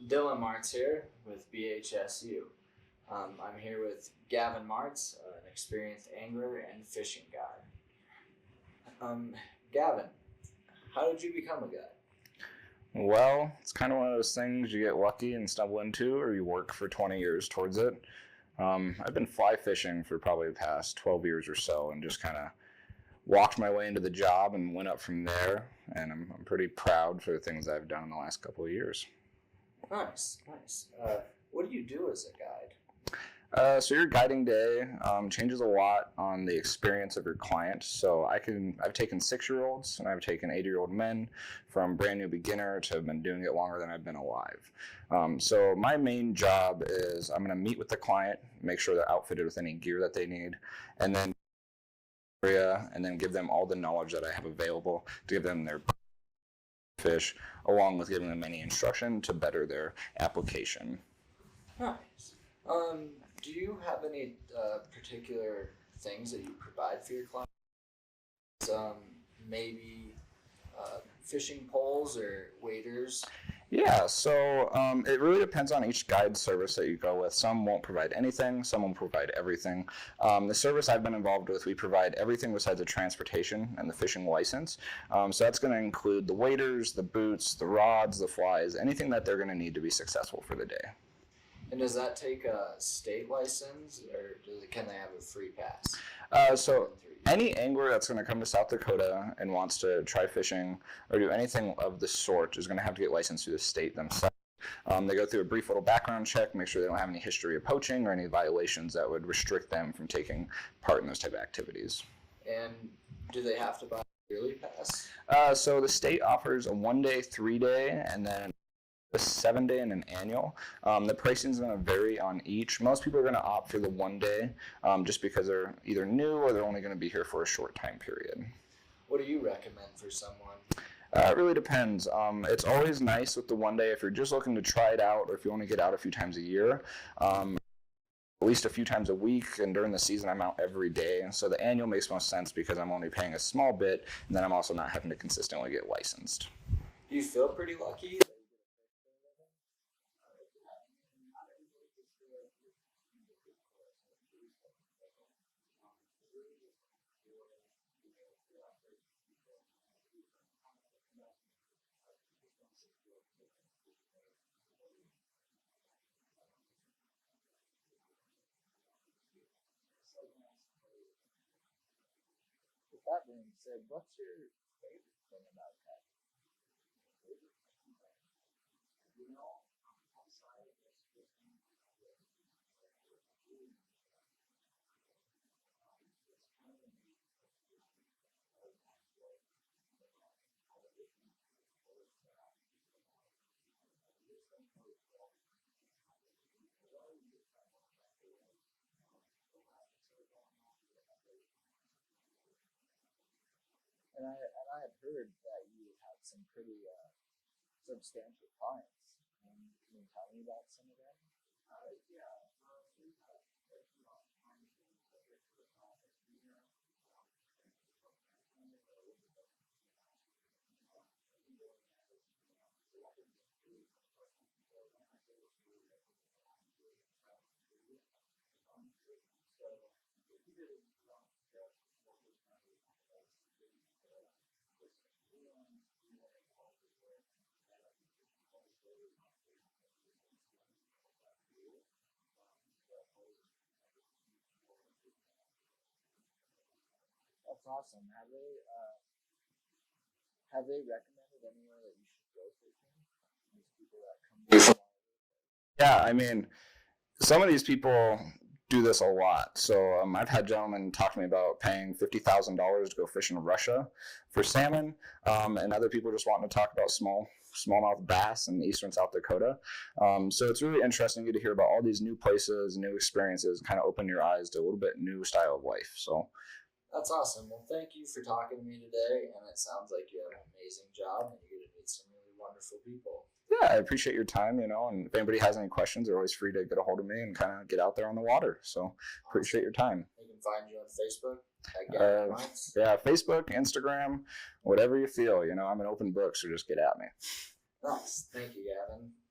Dylan Martz here with BHSU. I'm here with Gavin Martz, an experienced angler and fishing guide. Gavin, how did you become a guide? Well, it's kind of one of those things you get lucky and stumble into, or you work for 20 years towards it. I've been fly fishing for probably the past 12 years or so and just kind of walked my way into the job and went up from there. And I'm pretty proud for the things I've done in the last couple of years. Nice, nice. What do you do as a guide? So your guiding day changes a lot on the experience of your client. So I've taken 6-year-olds and I've taken 80-year-old men, from brand new beginner to been doing it longer than I've been alive. So my main job is I'm going to meet with the client, make sure they're outfitted with any gear that they need, and then give them all the knowledge that I have available to give them their fish, along with giving them any instruction to better their application. Nice. Do you have any particular things that you provide for your clients? Maybe fishing poles or waders? Yeah, so it really depends on each guide service that you go with. Some won't provide anything, some will provide everything. The service I've been involved with, we provide everything besides the transportation and the fishing license. So that's going to include the waders, the boots, the rods, the flies, anything that they're going to need to be successful for the day. And does that take a state license, or can they have a free pass? So any angler that's going to come to South Dakota and wants to try fishing or do anything of the sort is going to have to get licensed through the state themselves. They go through a brief little background check, make sure they don't have any history of poaching or any violations that would restrict them from taking part in those type of activities. And do they have to buy a yearly pass? So the state offers a 1-day, 3-day, and then a 7-day and an annual. The pricing is going to vary on each. Most people are going to opt for the 1-day just because they're either new or they're only going to be here for a short time period. What do you recommend for someone? It really depends. It's always nice with the 1-day if you're just looking to try it out, or if you only get out a few times a year. At least a few times a week, and during the season I'm out every day. So the annual makes most sense because I'm only paying a small bit, and then I'm also not having to consistently get licensed. Do you feel pretty lucky? With that being said, what's your favorite thing about that? And I had heard that you had some pretty substantial clients. Can you tell me about some of them? That's awesome. Have they recommended anywhere that you should go fishing? These people that come. Yeah, I mean, some of these people do this a lot. So I've had gentlemen talk to me about paying $50,000 to go fish in Russia for salmon, and other people just wanting to talk about smallmouth bass in eastern South Dakota. So it's really interesting to hear about all these new places, new experiences, kind of open your eyes to a little bit new style of life. So That's awesome. Well, thank you for talking to me today. And it sounds like you have an amazing job and you're going to meet some really wonderful people. yeah, I appreciate your time, and if anybody has any questions, they're always free to get a hold of me and kind of get out there on the water. So appreciate your time. They can find you on Facebook at Gavin Martz. Yeah, Facebook, Instagram, whatever you feel. I'm an open book, so just get at me. Nice. Thank you, Gavin.